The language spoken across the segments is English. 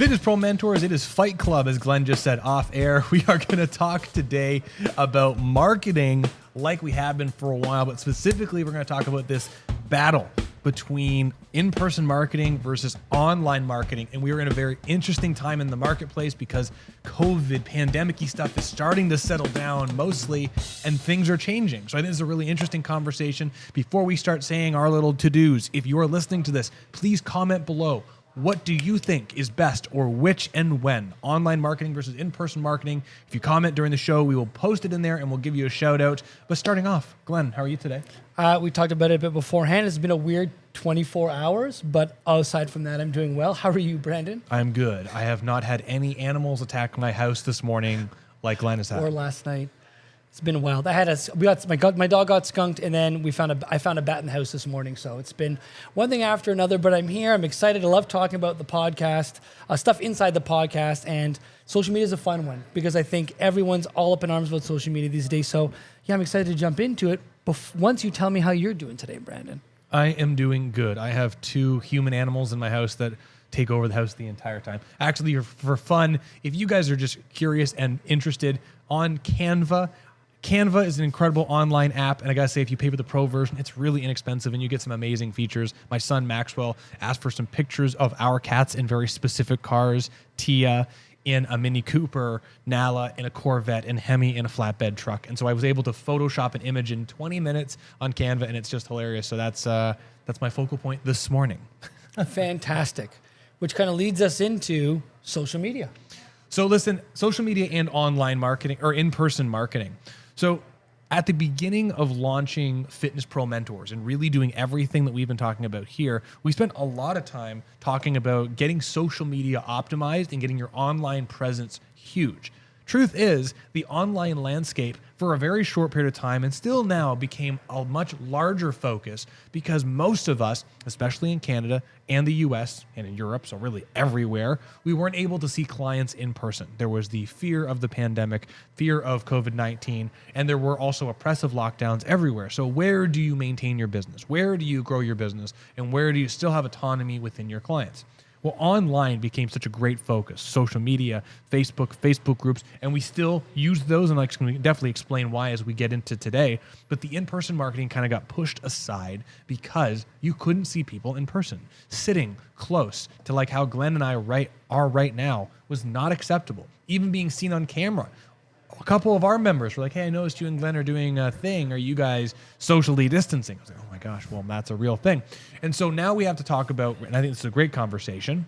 Fitness Pro Mentors, it is Fight Club, as Glenn just said off air. We are going to talk today about marketing like we have been for a while, but specifically we're going to talk about this battle between in-person marketing versus online marketing. And we are in a very interesting time in the marketplace because COVID, pandemic-y stuff is starting to settle down mostly, and things are changing. So I think this is a really interesting conversation. Before we start saying our little to-dos, if you are listening to this, please comment below. What do you think is best, or which and when? Online marketing versus in-person marketing. If you comment during the show, we will post it in there and we'll give you a shout out. But starting off, Glenn, how are you today? We talked about it a bit beforehand. It's been a weird 24 hours, but aside from that, I'm doing well. How are you, Brandon? I'm good. I have not had any animals attack my house this morning like Glenn has had. Or last night. It's been wild. My dog got skunked, and then I found a bat in the house this morning. So it's been one thing after another. But I'm here. I'm excited. I love talking about the podcast, stuff inside the podcast, and social media is a fun one because I think everyone's all up in arms about social media these days. So yeah, I'm excited to jump into it. Once you tell me how you're doing today, Brandon. I am doing good. I have 2 human animals in my house that take over the house the entire time. Actually, for fun, if you guys are just curious and interested, on Canva is an incredible online app, and I gotta say, if you pay for the pro version, it's really inexpensive and you get some amazing features. My son Maxwell asked for some pictures of our cats in very specific cars: Tia in a Mini Cooper, Nala in a Corvette, and Hemi in a flatbed truck. And so I was able to Photoshop an image in 20 minutes on Canva, and it's just hilarious. So that's my focal point this morning. Fantastic. Which kind of leads us into social media. So listen, social media and online marketing, or in-person marketing. So at the beginning of launching Fitness Pro Mentors and really doing everything that we've been talking about here, we spent a lot of time talking about getting social media optimized and getting your online presence huge. Truth is, the online landscape for a very short period of time and still now became a much larger focus because most of us, especially in Canada and the US and in Europe, so really everywhere, we weren't able to see clients in person. There was the fear of the pandemic, fear of COVID-19, and there were also oppressive lockdowns everywhere. So where do you maintain your business? Where do you grow your business? And where do you still have autonomy within your clients? Well, online became such a great focus. Social media, Facebook groups, and we still use those, and I'm going to definitely explain why as we get into today. But the in-person marketing kind of got pushed aside because you couldn't see people in person. Sitting close to like how Glenn and I are right now was not acceptable. Even being seen on camera. A couple of our members were like, hey, I noticed you and Glenn are doing a thing. Are you guys socially distancing? I was like, oh my gosh, well, that's a real thing. And so now we have to talk about, and I think this is a great conversation,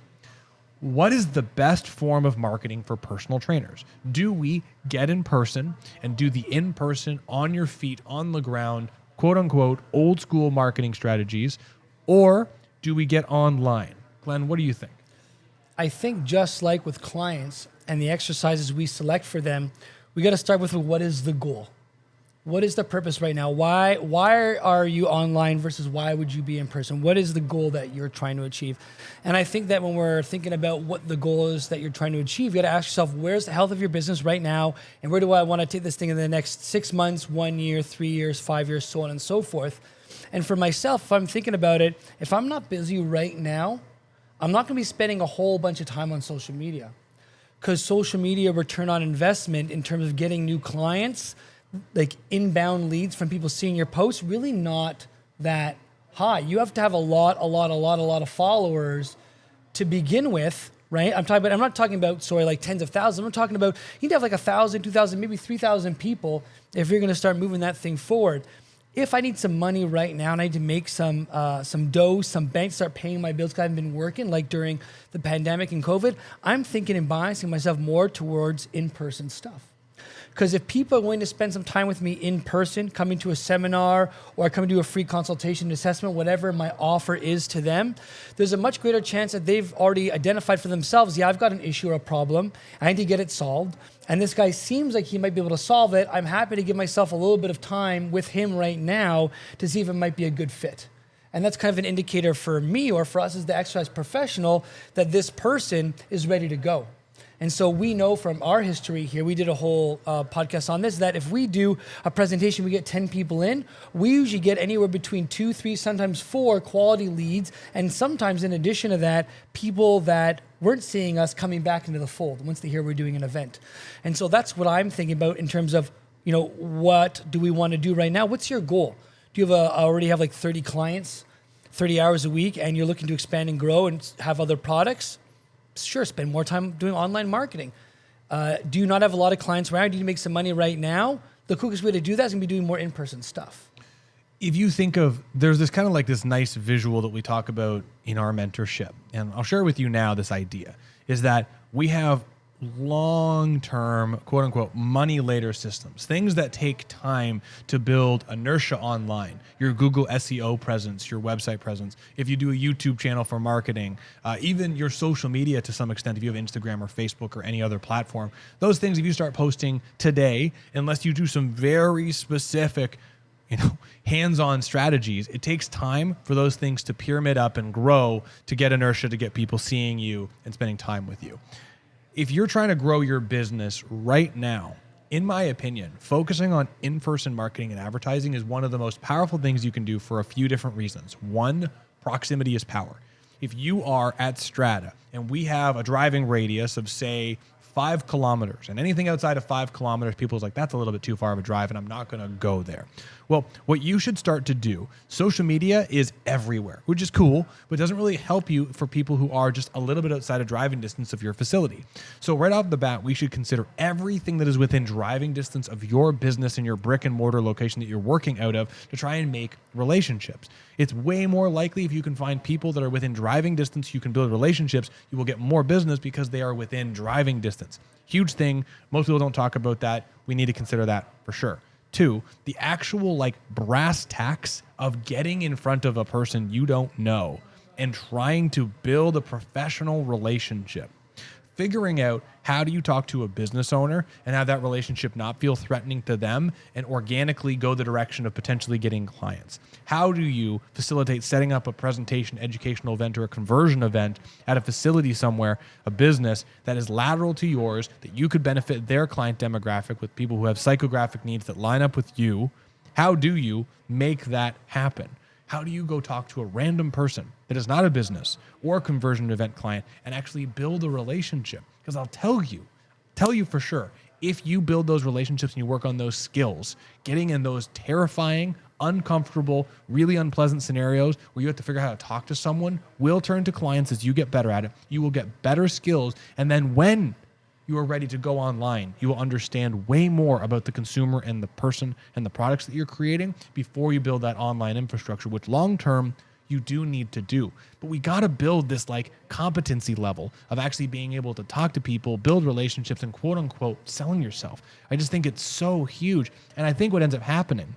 what is the best form of marketing for personal trainers? Do we get in person and do the in-person, on your feet, on the ground, quote unquote, old school marketing strategies, or do we get online? Glenn, what do you think? I think just like with clients and the exercises we select for them, we got to start with what is the goal? What is the purpose right now? Why are you online versus why would you be in person? What is the goal that you're trying to achieve? And I think that when we're thinking about what the goal is that you're trying to achieve, you got to ask yourself, where's the health of your business right now? And where do I want to take this thing in the next 6 months, 1 year, 3 years, 5 years, so on and so forth. And for myself, if I'm thinking about it, if I'm not busy right now, I'm not going to be spending a whole bunch of time on social media. Because social media return on investment in terms of getting new clients, like inbound leads from people seeing your posts, really not that high. You have to have a lot of followers to begin with, right? I'm not talking about like tens of thousands. I'm talking about you need to have like 1,000, 2,000, maybe 3,000 people if you're going to start moving that thing forward. If I need some money right now and I need to make some dough, some bank, start paying my bills because I haven't been working like during the pandemic and COVID, I'm thinking and biasing myself more towards in-person stuff. Because if people are willing to spend some time with me in person, coming to a seminar or coming to a free consultation assessment, whatever my offer is to them, there's a much greater chance that they've already identified for themselves, yeah, I've got an issue or a problem. I need to get it solved. And this guy seems like he might be able to solve it. I'm happy to give myself a little bit of time with him right now to see if it might be a good fit. And that's kind of an indicator for me or for us as the exercise professional that this person is ready to go. And so we know from our history here, we did a whole podcast on this, that if we do a presentation, we get 10 people in, we usually get anywhere between 2, 3, sometimes 4 quality leads. And sometimes in addition to that, people that weren't seeing us coming back into the fold once they hear we're doing an event. And so that's what I'm thinking about in terms of, what do we want to do right now? What's your goal? Do you already have like 30 clients, 30 hours a week, and you're looking to expand and grow and have other products? Sure, spend more time doing online marketing. Do you not have a lot of clients around? Do you need to make some money right now? The quickest way to do that is going to be doing more in-person stuff. If you think of, there's this kind of like this nice visual that we talk about in our mentorship, and I'll share with you now this idea, is that we have long-term, quote unquote, money later systems, things that take time to build inertia online, your Google SEO presence, your website presence, if you do a YouTube channel for marketing, even your social media to some extent, if you have Instagram or Facebook or any other platform, those things, if you start posting today, unless you do some very specific hands-on strategies, it takes time for those things to pyramid up and grow to get inertia, to get people seeing you and spending time with you. If you're trying to grow your business right now, in my opinion, focusing on in-person marketing and advertising is one of the most powerful things you can do for a few different reasons. One, proximity is power. If you are at Strata and we have a driving radius of, say, 5 kilometers, and anything outside of 5 kilometers, people's like, that's a little bit too far of a drive and I'm not going to go there. Well, what you should start to do, social media is everywhere, which is cool, but doesn't really help you for people who are just a little bit outside of driving distance of your facility. So right off the bat, we should consider everything that is within driving distance of your business and your brick and mortar location that you're working out of to try and make relationships. It's way more likely if you can find people that are within driving distance, you can build relationships, you will get more business because they are within driving distance. Huge thing. Most people don't talk about that. We need to consider that for sure. 2, the actual brass tacks of getting in front of a person you don't know and trying to build a professional relationship. Figuring out how do you talk to a business owner and have that relationship not feel threatening to them and organically go the direction of potentially getting clients. How do you facilitate setting up a presentation, educational event, or a conversion event at a facility somewhere, a business that is lateral to yours, that you could benefit their client demographic with people who have psychographic needs that line up with you? How do you make that happen? How do you go talk to a random person that is not a business or a conversion event client and actually build a relationship? Because I'll tell you for sure, if you build those relationships and you work on those skills, getting in those terrifying, uncomfortable, really unpleasant scenarios where you have to figure out how to talk to someone will turn to clients as you get better at it. You will get better skills. And then when you are ready to go online, you will understand way more about the consumer and the person and the products that you're creating before you build that online infrastructure, which long-term you do need to do. But we got to build this competency level of actually being able to talk to people, build relationships, and quote unquote selling yourself. I just think it's so huge. And I think what ends up happening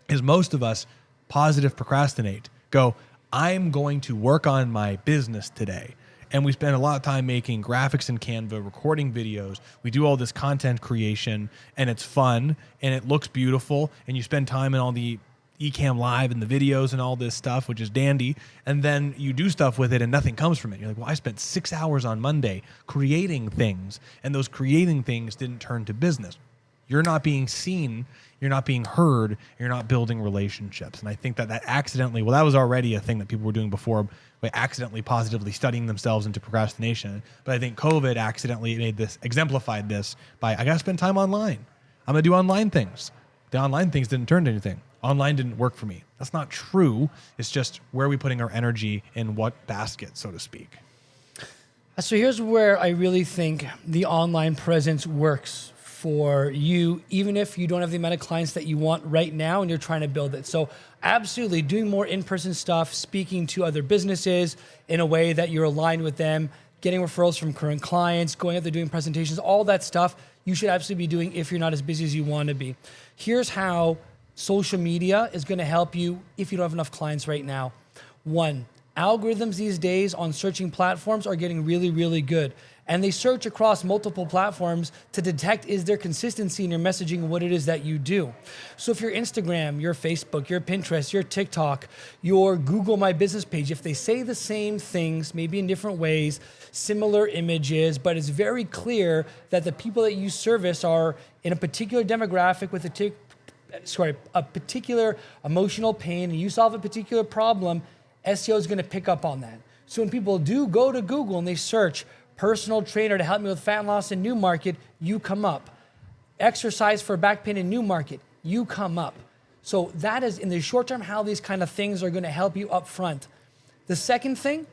is most of us positive procrastinate, go, I'm going to work on my business today. And we spend a lot of time making graphics in Canva, recording videos. We do all this content creation and it's fun and it looks beautiful. And you spend time in all the Ecamm Live and the videos and all this stuff, which is dandy. And then you do stuff with it and nothing comes from it. You're like, well, I spent 6 hours on Monday creating things and those creating things didn't turn to business. You're not being seen, you're not being heard, you're not building relationships. And I think that accidentally, well, that was already a thing that people were doing before by accidentally positively studying themselves into procrastination. But I think COVID accidentally exemplified this by, I got to spend time online. I'm going to do online things. The online things didn't turn to anything. Online didn't work for me. That's not true. It's just where are we putting our energy in what basket, so to speak. So here's where I really think the online presence works for you, even if you don't have the amount of clients that you want right now and you're trying to build it. So absolutely doing more in-person stuff, speaking to other businesses in a way that you're aligned with them, getting referrals from current clients, going out there doing presentations, all that stuff you should absolutely be doing if you're not as busy as you want to be. Here's how social media is going to help you if you don't have enough clients right now. 1, algorithms these days on searching platforms are getting really, really good. And they search across multiple platforms to detect is there consistency in your messaging and what it is that you do. So if your Instagram, your Facebook, your Pinterest, your TikTok, your Google My Business page, if they say the same things, maybe in different ways, similar images, but it's very clear that the people that you service are in a particular demographic with a particular emotional pain and you solve a particular problem, SEO is going to pick up on that. So when people do go to Google and they search personal trainer to help me with fat loss in Newmarket, you come up. Exercise for back pain in Newmarket, you come up. So that is in the short term how these kind of things are going to help you up front. The second thing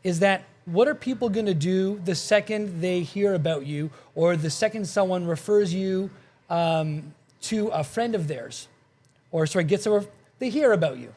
is that what are people going to do the second they hear about you or the second someone refers you to a friend of theirs? Or sorry, they hear about you.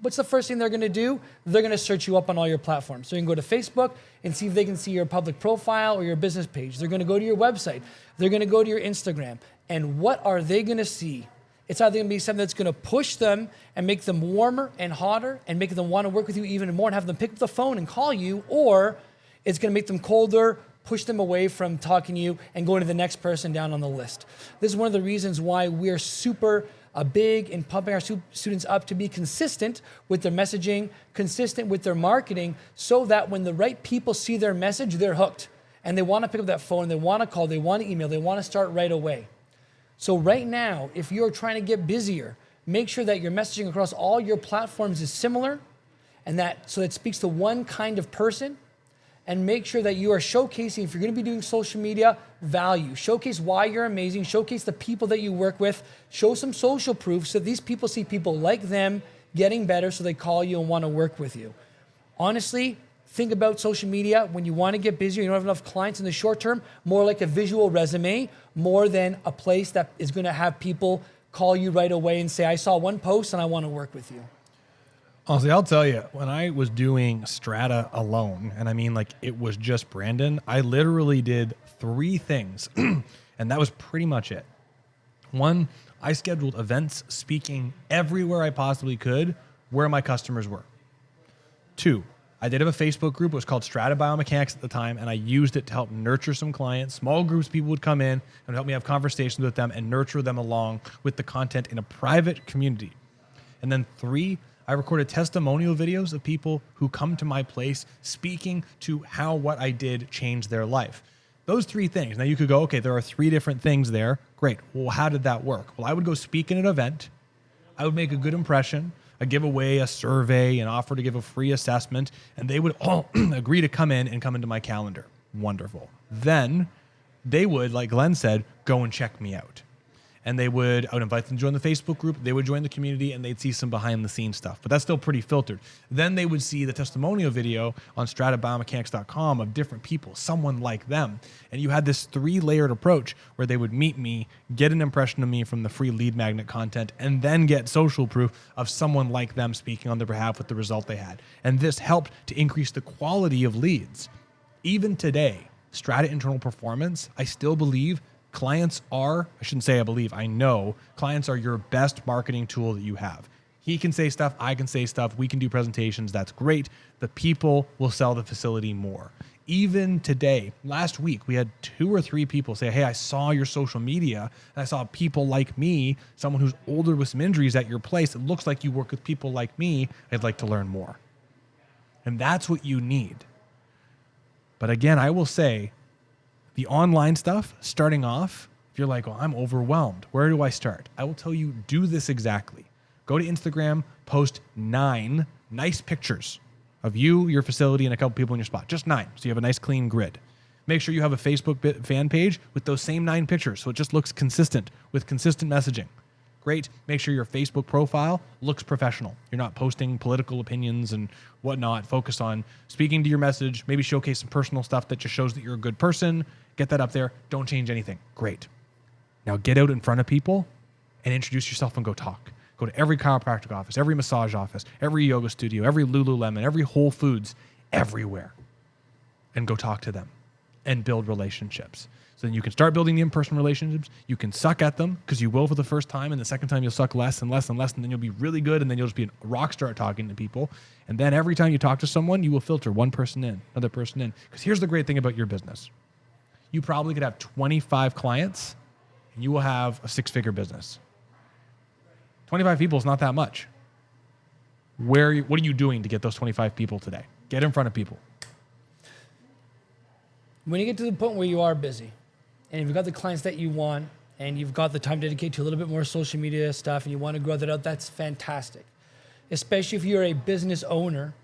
What's the first thing they're going to do? They're going to search you up on all your platforms. So you can go to Facebook and see if they can see your public profile or your business page. They're going to go to your website. They're going to go to your Instagram. And what are they going to see? It's either going to be something that's going to push them and make them warmer and hotter and make them want to work with you even more and have them pick up the phone and call you, or it's going to make them colder, push them away from talking to you and going to the next person down on the list. This is one of the reasons why we're super big in pumping our students up to be consistent with their messaging, consistent with their marketing, so that when the right people see their message, they're hooked. And they want to pick up that phone, they want to call, they want to email, they want to start right away. So right now, if you're trying to get busier, make sure that your messaging across all your platforms is similar and that so it speaks to one kind of person, and make sure that you are showcasing, if you're going to be doing social media, value. Showcase why you're amazing. Showcase the people that you work with. Show some social proof so these people see people like them getting better so they call you and want to work with you. Honestly, think about social media when you want to get busier, you don't have enough clients in the short term, more like a visual resume, more than a place that is going to have people call you right away and say, I saw one post and I want to work with you. Honestly, I'll tell you, when I was doing Strata alone, and I mean like it was just Brandon, I literally did 3 things, and that was pretty much it. 1, I scheduled events speaking everywhere I possibly could where my customers were. 2, I did have a Facebook group. It was called Strata Biomechanics at the time, and I used it to help nurture some clients. Small groups, people would come in and help me have conversations with them and nurture them along with the content in a private community. And then 3, I recorded testimonial videos of people who come to my place speaking to how what I did changed their life. Those 3 things. Now you could go, okay, there are 3 different things there. Great. Well, how did that work? Well, I would go speak in an event. I would make a good impression. I'd give away a survey and offer to give a free assessment, and they would all agree to come in and come into my calendar. Wonderful. Then they would, like Glenn said, go and check me out. And I would invite them to join the Facebook group. They would join the community and they'd see some behind the scenes stuff, but that's still pretty filtered. Then they would see the testimonial video on stratabiomechanics.com of different people, someone like them. And you had this 3-layered approach where they would meet me, get an impression of me from the free lead magnet content, and then get social proof of someone like them speaking on their behalf with the result they had. And this helped to increase the quality of leads. Even today, Strata Internal Performance, I still believe clients are, I shouldn't say I believe, I know, clients are your best marketing tool that you have. He can say stuff, I can say stuff, we can do presentations, that's great. The people will sell the facility more. Even today, last week, we had 2 or 3 people say, hey, I saw your social media, and I saw people like me, someone who's older with some injuries at your place. It looks like you work with people like me. I'd like to learn more. And that's what you need. But again, I will say, the online stuff, starting off, if you're like, well, I'm overwhelmed, where do I start? I will tell you, do this exactly. Go to Instagram, post 9 nice pictures of you, your facility, and a couple people in your spot. Just 9, so you have a nice clean grid. Make sure you have a Facebook fan page with those same 9 pictures, so it just looks consistent with consistent messaging. Great. Make sure your Facebook profile looks professional. You're not posting political opinions and whatnot. Focus on speaking to your message, maybe showcase some personal stuff that just shows that you're a good person. Get that up there. Don't change anything. Great. Now get out in front of people and introduce yourself and go talk. Go to every chiropractic office, every massage office, every yoga studio, every Lululemon, every Whole Foods, everywhere, and go talk to them and build relationships. So then you can start building the in-person relationships. You can suck at them because you will for the first time, and the second time you'll suck less and less and less, and then you'll be really good, and then you'll just be a rock star at talking to people. And then every time you talk to someone, you will filter one person in, another person in. Because here's the great thing about your business. You probably could have 25 clients, and you will have a 6-figure business. 25 people is not that much. What are you doing to get those 25 people today? Get in front of people. When you get to the point where you are busy, and you've got the clients that you want, and you've got the time to dedicate to a little bit more social media stuff, and you want to grow that out, that's fantastic. Especially if you're a business owner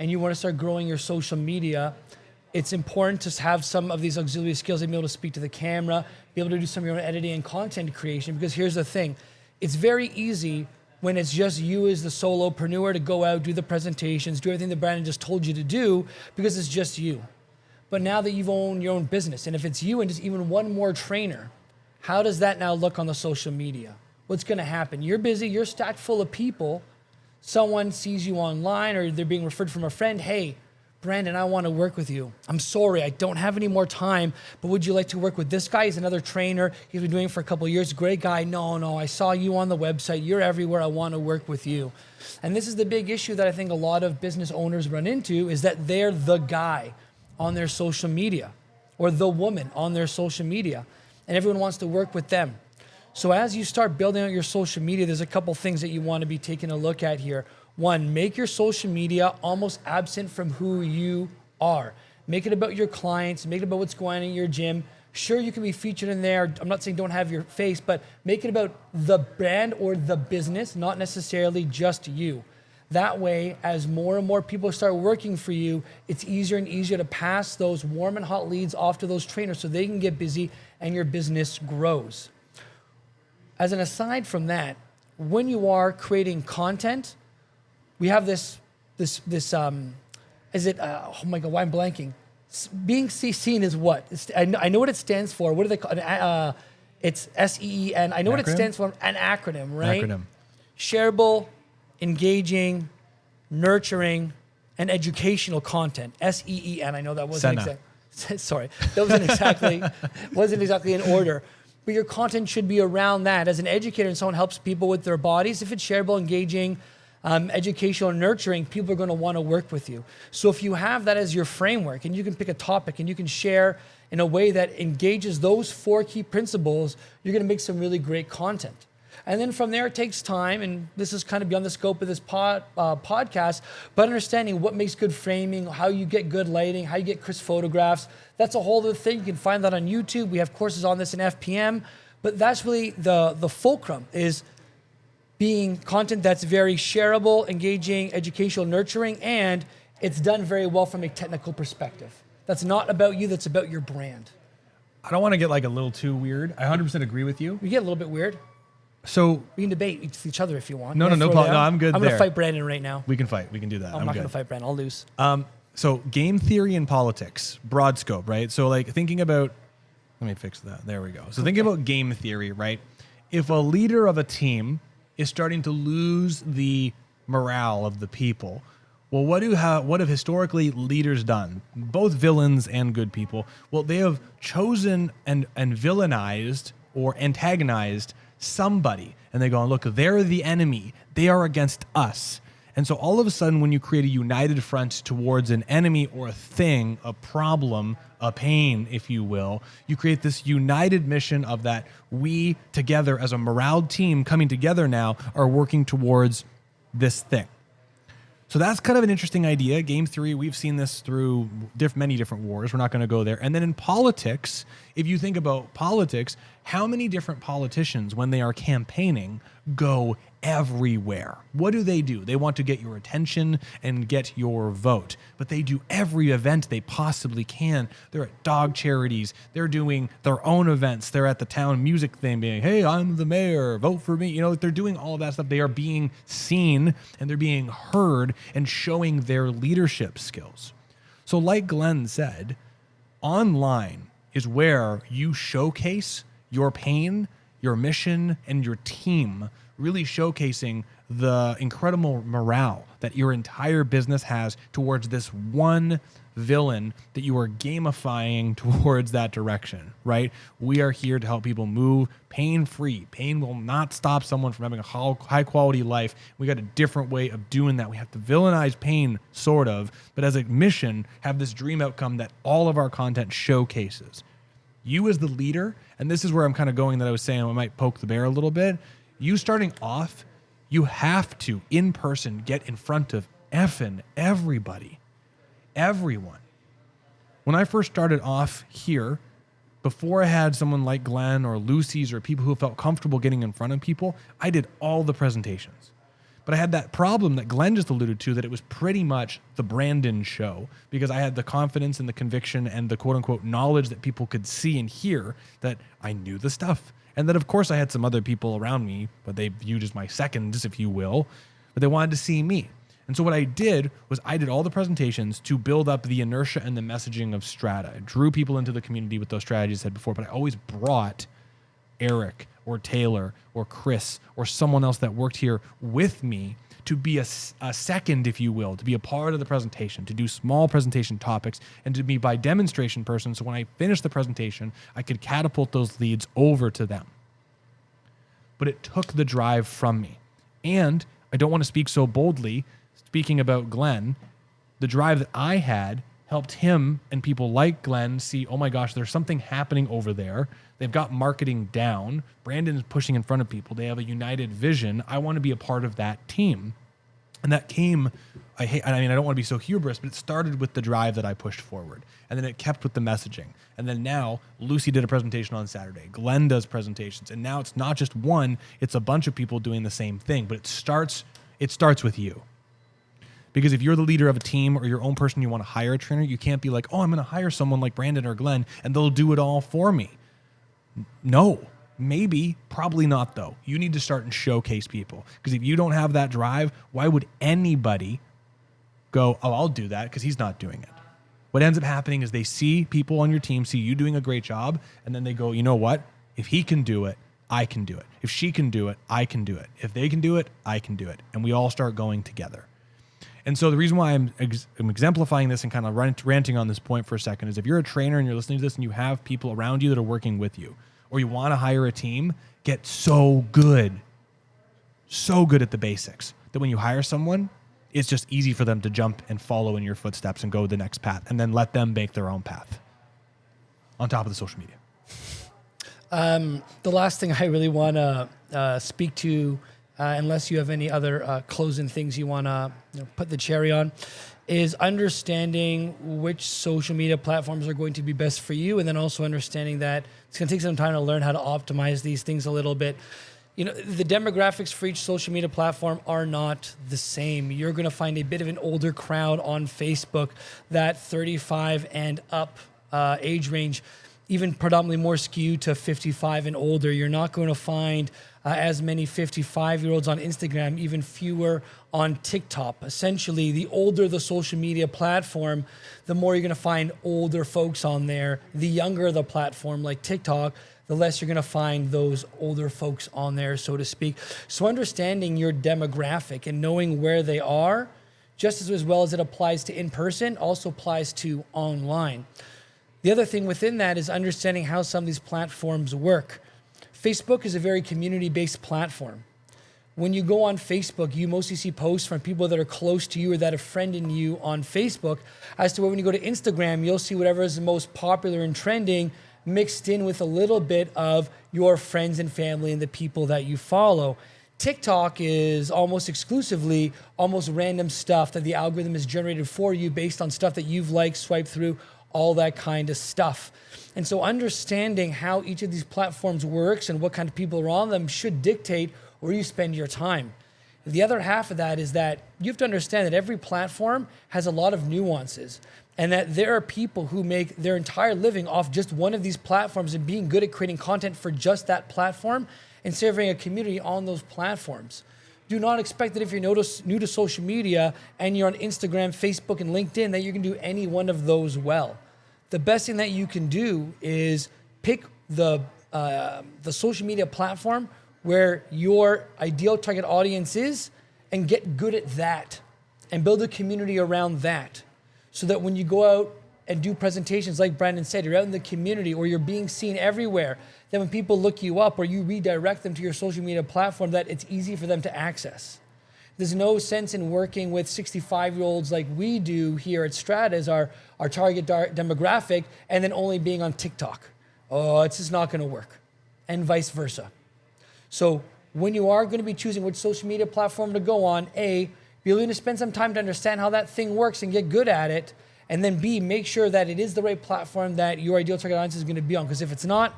and you want to start growing your social media, it's important to have some of these auxiliary skills and be able to speak to the camera, be able to do some of your own editing and content creation. Because here's the thing, it's very easy when it's just you as the solopreneur to go out, do the presentations, do everything that Brandon just told you to do, because it's just you. But now that you've owned your own business, and if it's you and just even one more trainer, how does that now look on the social media? What's gonna happen? You're busy, you're stacked full of people, someone sees you online or they're being referred from a friend, hey, Brandon, I want to work with you. I'm sorry, I don't have any more time, but would you like to work with this guy? He's another trainer. He's been doing it for a couple of years. Great guy. No, I saw you on the website. You're everywhere. I want to work with you. And this is the big issue that I think a lot of business owners run into, is that they're the guy on their social media or the woman on their social media, and everyone wants to work with them. So as you start building out your social media, there's a couple things that you want to be taking a look at here. One, make your social media almost absent from who you are. Make it about your clients, make it about what's going on in your gym. Sure, you can be featured in there. I'm not saying don't have your face, but make it about the brand or the business, not necessarily just you. That way, as more and more people start working for you, it's easier and easier to pass those warm and hot leads off to those trainers so they can get busy and your business grows. As an aside from that, when you are creating content, we have this, oh my God, why I'm blanking. Being seen is what? I know what it stands for. What do they call it? It's SEEN. I know what it stands for. An acronym, right? Acronym. Shareable, engaging, nurturing, and educational content. SEEN. I know that wasn't exactly. Sorry, that wasn't exactly in order. But your content should be around that. As an educator and someone helps people with their bodies, if it's shareable, engaging, educational, nurturing, people are going to want to work with you. So if you have that as your framework and you can pick a topic and you can share in a way that engages those 4 key principles, you're going to make some really great content. And then from there, it takes time, and this is kind of beyond the scope of this podcast, but understanding what makes good framing, how you get good lighting, how you get crisp photographs. That's a whole other thing. You can find that on YouTube. We have courses on this in FPM, but that's really the fulcrum, is being content that's very shareable, engaging, educational, nurturing, and it's done very well from a technical perspective. That's not about you, that's about your brand. I don't want to get like a little too weird. I 100% agree with you. We get a little bit weird. So we can debate each other if you want. No, I'm good. I'm going to fight Brandon right now. We can fight. We can do that. I'm not going to fight Brandon. I'll lose. So game theory and politics, broad scope, right? So like thinking about, let me fix that. There we go. So thinking about game theory, right? If a leader of a team is starting to lose the morale of the people, well, what have historically leaders done? Both villains and good people. Well, they have chosen and villainized or antagonized somebody, and they go, look, they're the enemy. They are against us. And so all of a sudden, when you create a united front towards an enemy or a thing, a problem, a pain, if you will, you create this united mission of that we together as a morale team coming together now are working towards this thing. So that's kind of an interesting idea. Game theory, we've seen this through many different wars. We're not going to go there. And then in politics, if you think about politics, how many different politicians, when they are campaigning, go everywhere? What do? They want to get your attention and get your vote. But they do every event they possibly can. They're at dog charities. They're doing their own events. They're at the town music thing being, hey, I'm the mayor, vote for me. You know, they're doing all of that stuff. They are being seen and they're being heard and showing their leadership skills. So like Glenn said, online is where you showcase your pain, your mission, and your team, really showcasing the incredible morale that your entire business has towards this one villain that you are gamifying towards that direction, right? We are here to help people move pain-free. Pain will not stop someone from having a high-quality life. We got a different way of doing that. We have to villainize pain, sort of, but as a mission, have this dream outcome that all of our content showcases. You as the leader, and this is where I'm kind of going that I was saying I might poke the bear a little bit. You starting off, you have to, in person, get in front of effing everybody. Everyone. When I first started off here, before I had someone like Glenn or Lucy's or people who felt comfortable getting in front of people, I did all the presentations. But I had that problem that Glenn just alluded to, that it was pretty much the Brandon show, because I had the confidence and the conviction and the quote unquote knowledge that people could see and hear that I knew the stuff. And that, of course, I had some other people around me, but they viewed as my seconds, if you will, but they wanted to see me. And so what I did was I did all the presentations to build up the inertia and the messaging of Strata. I drew people into the community with those strategies I said before, but I always brought Eric or Taylor or Chris or someone else that worked here with me to be a second, if you will, to be a part of the presentation, to do small presentation topics, and to be by demonstration person. So when I finished the presentation, I could catapult those leads over to them. But it took the drive from me. And I don't want to speak so boldly, speaking about Glenn, the drive that I had helped him and people like Glenn see, oh my gosh, there's something happening over there. They've got marketing down. Brandon is pushing in front of people. They have a united vision. I want to be a part of that team. And that came, I don't want to be so hubris, but it started with the drive that I pushed forward. And then it kept with the messaging. And then now Lucy did a presentation on Saturday. Glenn does presentations. And now it's not just one, it's a bunch of people doing the same thing. But it starts with you. Because if you're the leader of a team or your own person, you want to hire a trainer, you can't be like, oh, I'm going to hire someone like Brandon or Glenn and they'll do it all for me. No, maybe, probably not though. You need to start and showcase people. Because if you don't have that drive, why would anybody go, oh, I'll do that because he's not doing it? What ends up happening is they see people on your team, see you doing a great job, and then they go, you know what? If he can do it, I can do it. If she can do it, I can do it. If they can do it, I can do it. And we all start going together. And so the reason why I'm exemplifying this and kind of ranting on this point for a second is if you're a trainer and you're listening to this and you have people around you that are working with you, or you want to hire a team, get so good at the basics that when you hire someone, it's just easy for them to jump and follow in your footsteps and go the next path, and then let them make their own path on top of the social media. The last thing I really want to speak to, unless you have any other closing things you want to put the cherry on, is understanding which social media platforms are going to be best for you, and then also understanding that it's going to take some time to learn how to optimize these things a little bit. The demographics for each social media platform are not the same. You're going to find a bit of an older crowd on Facebook, that 35 and up age range, even predominantly more skewed to 55 and older. You're not going to find as many 55-year-olds on Instagram, even fewer on TikTok. Essentially, the older the social media platform, the more you're going to find older folks on there. The younger the platform, like TikTok, the less you're going to find those older folks on there, so to speak. So understanding your demographic and knowing where they are, just as well as it applies to in-person, also applies to online. The other thing within that is understanding how some of these platforms work. Facebook is a very community-based platform. When you go on Facebook, you mostly see posts from people that are close to you or that have friended you on Facebook, as to where when you go to Instagram, you'll see whatever is the most popular and trending mixed in with a little bit of your friends and family and the people that you follow. TikTok is almost exclusively almost random stuff that the algorithm has generated for you based on stuff that you've liked, swiped through, all that kind of stuff. And so understanding how each of these platforms works and what kind of people are on them should dictate where you spend your time. The other half of that is that you have to understand that every platform has a lot of nuances, and that there are people who make their entire living off just one of these platforms and being good at creating content for just that platform and serving a community on those platforms. Do not expect that if you're new to social media and you're on Instagram, Facebook, and LinkedIn, that you can do any one of those well. The best thing that you can do is pick the social media platform where your ideal target audience is and get good at that and build a community around that, so that when you go out and do presentations, like Brandon said, you're out in the community or you're being seen everywhere, then when people look you up or you redirect them to your social media platform, that it's easy for them to access. There's no sense in working with 65-year-olds like we do here at Strata as our target demographic, and then only being on TikTok. Oh, it's just not going to work, and vice versa. So when you are going to be choosing which social media platform to go on, A, be willing to spend some time to understand how that thing works and get good at it, and then B, make sure that it is the right platform that your ideal target audience is going to be on, because if it's not,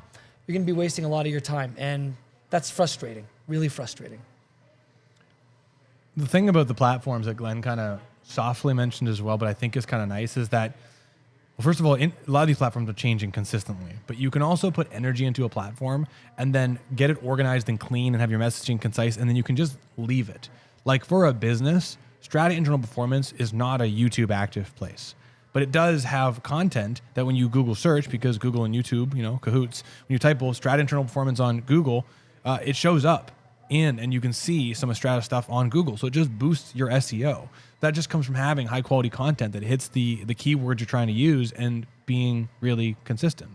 you're going to be wasting a lot of your time, and that's frustrating, really frustrating. The thing about the platforms that Glenn kind of softly mentioned as well, but I think is kind of nice, is that, well, first of all, a lot of these platforms are changing consistently, but you can also put energy into a platform and then get it organized and clean and have your messaging concise, and then you can just leave it. Like for a business, Strata Internal Performance is not a YouTube active place, but it does have content that when you Google search, because Google and YouTube, cahoots, when you type Strata Internal Performance on Google, it shows up and you can see some of Strata stuff on Google. So it just boosts your SEO. That just comes from having high quality content that hits the keywords you're trying to use and being really consistent.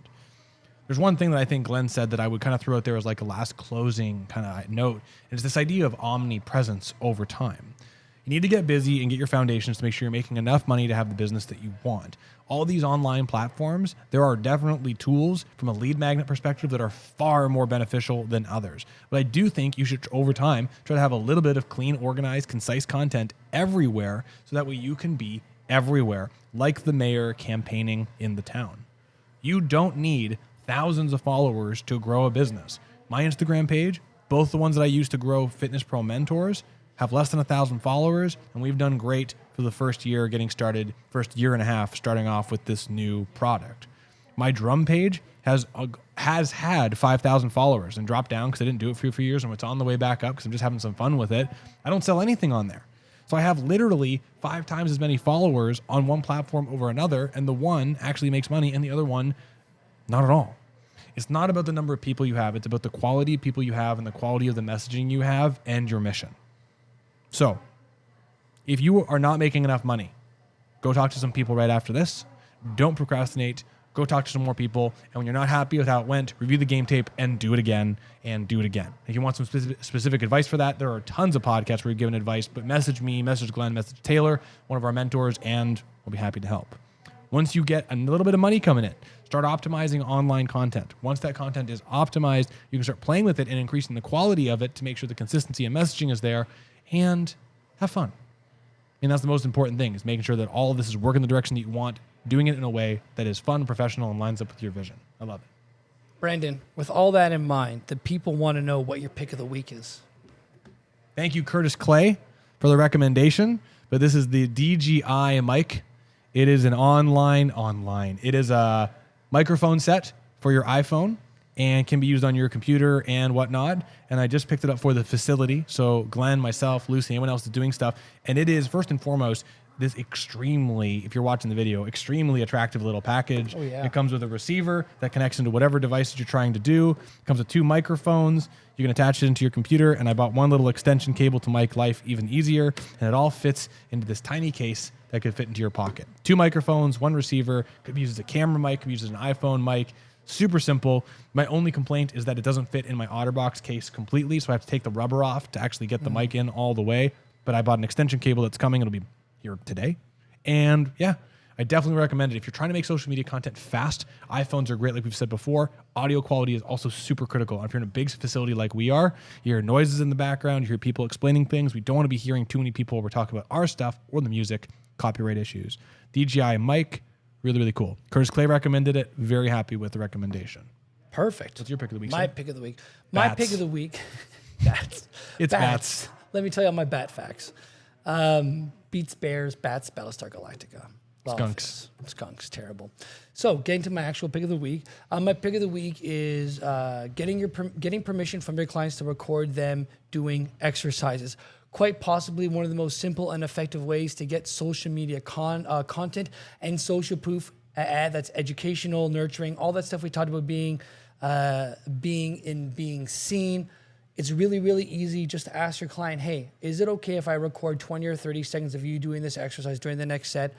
There's one thing that I think Glenn said that I would kind of throw out there as like a last closing kind of note. And it's this idea of omnipresence over time. You need to get busy and get your foundations to make sure you're making enough money to have the business that you want. All these online platforms, there are definitely tools from a lead magnet perspective that are far more beneficial than others. But I do think you should, over time, try to have a little bit of clean, organized, concise content everywhere so that way you can be everywhere, like the mayor campaigning in the town. You don't need thousands of followers to grow a business. My Instagram page, both the ones that I use to grow Fitness Pro Mentors, have less than 1,000 followers, and we've done great for the first year getting started, first year and a half starting off with this new product. My drum page has had 5,000 followers and dropped down because I didn't do it for a few years, and it's on the way back up because I'm just having some fun with it. I don't sell anything on there. So I have literally 5 times as many followers on one platform over another, and the one actually makes money and the other one not at all. It's not about the number of people you have. It's about the quality of people you have and the quality of the messaging you have and your mission. So if you are not making enough money, go talk to some people right after this. Don't procrastinate. Go talk to some more people. And when you're not happy with how it went, review the game tape and do it again and do it again. If you want some specific advice for that, there are tons of podcasts where you're given advice, but message me, message Glenn, message Taylor, one of our mentors, and we'll be happy to help. Once you get a little bit of money coming in, start optimizing online content. Once that content is optimized, you can start playing with it and increasing the quality of it to make sure the consistency and messaging is there, and have fun. And that's the most important thing, is making sure that all of this is working the direction that you want, doing it in a way that is fun, professional, and lines up with your vision. I love it. Brandon, with all that in mind, the people want to know what your pick of the week is. Thank you, Curtis Clay, for the recommendation. But this is the DJI mic. It is an It is a microphone set for your iPhone and can be used on your computer and whatnot. And I just picked it up for the facility. So Glenn, myself, Lucy, anyone else is doing stuff. And it is, first and foremost, this extremely, if you're watching the video, extremely attractive little package. Oh, yeah. It comes with a receiver that connects into whatever device that you're trying to do. It comes with 2 microphones. You can attach it into your computer. And I bought one little extension cable to make life even easier. And it all fits into this tiny case that could fit into your pocket. 2 microphones, 1 receiver, could be used as a camera mic, could be used as an iPhone mic. Super simple. My only complaint is that it doesn't fit in my OtterBox case completely, so I have to take the rubber off to actually get the mic in all the way. But I bought an extension cable that's coming. It'll be here today. And yeah, I definitely recommend it. If you're trying to make social media content fast, iPhones are great, like we've said before. Audio quality is also super critical. And if you're in a big facility like we are, you hear noises in the background, you hear people explaining things. We don't want to be hearing too many people when we're talking about our stuff or the music, copyright issues. DJI mic, really, really cool. Curtis Clay recommended it. Very happy with the recommendation. Perfect. What's your pick of the week, My sir? pick of the week. Bats. My pick of the week. Bats. It's bats. Let me tell you all my bat facts. Beats Bears, Bats, Battlestar Galactica. Skunks, terrible. So getting to my actual pick of the week. My pick of the week is getting permission from your clients to record them doing exercises. Quite possibly one of the most simple and effective ways to get social media content and social proof that's educational, nurturing, all that stuff we talked about being seen. It's really, really easy just to ask your client, hey, is it okay if I record 20 or 30 seconds of you doing this exercise during the next set?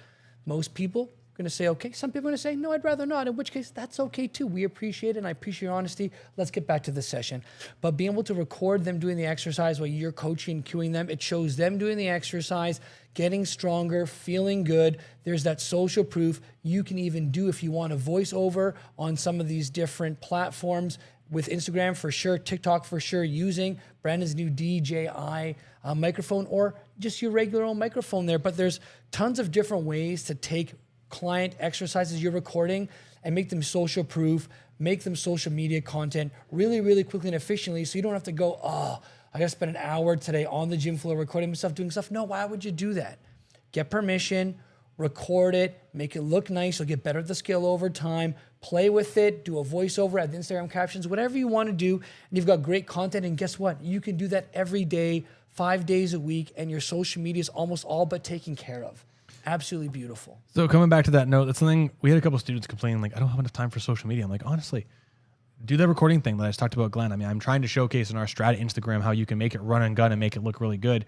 Most people are going to say, okay. Some people are going to say, no, I'd rather not, in which case that's okay too. We appreciate it, and I appreciate your honesty. Let's get back to the session. But being able to record them doing the exercise while you're coaching and cueing them, it shows them doing the exercise, getting stronger, feeling good. There's that social proof. You can even do, if you want, a voiceover on some of these different platforms. With Instagram for sure, TikTok for sure, using Brandon's new DJI microphone or just your regular old microphone there. But there's tons of different ways to take client exercises you're recording and make them social proof, make them social media content really, really quickly and efficiently, so you don't have to go, I got to spend an hour today on the gym floor recording myself doing stuff. No, why would you do that? Get permission, record it, make it look nice. You'll get better at the skill over time. Play with it, do a voiceover, add the Instagram captions, whatever you want to do. And you've got great content. And guess what? You can do that every day, 5 days a week, and your social media is almost all but taken care of. Absolutely beautiful. So coming back to that note, that's something we had a couple of students complaining, like, I don't have enough time for social media. I'm like, honestly, do the recording thing that I just talked about, Glenn. I mean, I'm trying to showcase in our Strata Instagram how you can make it run and gun and make it look really good.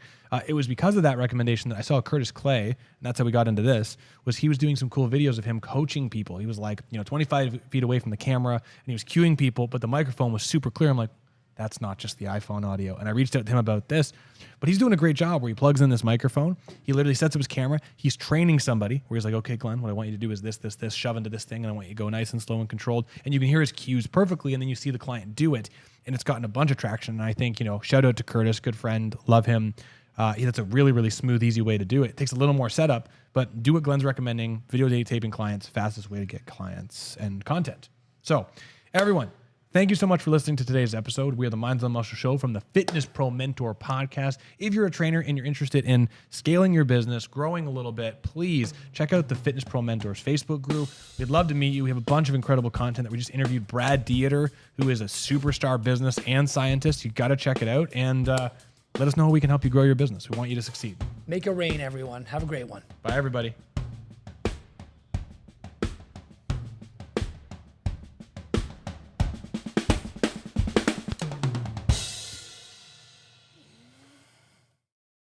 It was because of that recommendation that I saw Curtis Clay, and that's how we got into this, was he was doing some cool videos of him coaching people. He was like, 25 feet away from the camera, and he was cueing people, but the microphone was super clear. I'm like, that's not just the iPhone audio. And I reached out to him about this, but he's doing a great job where he plugs in this microphone. He literally sets up his camera. He's training somebody where he's like, okay, Glenn, what I want you to do is this, shove into this thing. And I want you to go nice and slow and controlled. And you can hear his cues perfectly. And then you see the client do it. And it's gotten a bunch of traction. And I think, shout out to Curtis, good friend, love him. That's a really, really smooth, easy way to do it. It takes a little more setup, but do what Glenn's recommending. Video taping clients, fastest way to get clients and content. So everyone, thank you so much for listening to today's episode. We are the Minds on Muscle Show from the Fitness Pro Mentor podcast. If you're a trainer and you're interested in scaling your business, growing a little bit, please check out the Fitness Pro Mentors Facebook group. We'd love to meet you. We have a bunch of incredible content that we just interviewed Brad Dieter, who is a superstar business and scientist. You got to check it out and let us know how we can help you grow your business. We want you to succeed. Make it rain, everyone. Have a great one. Bye, everybody.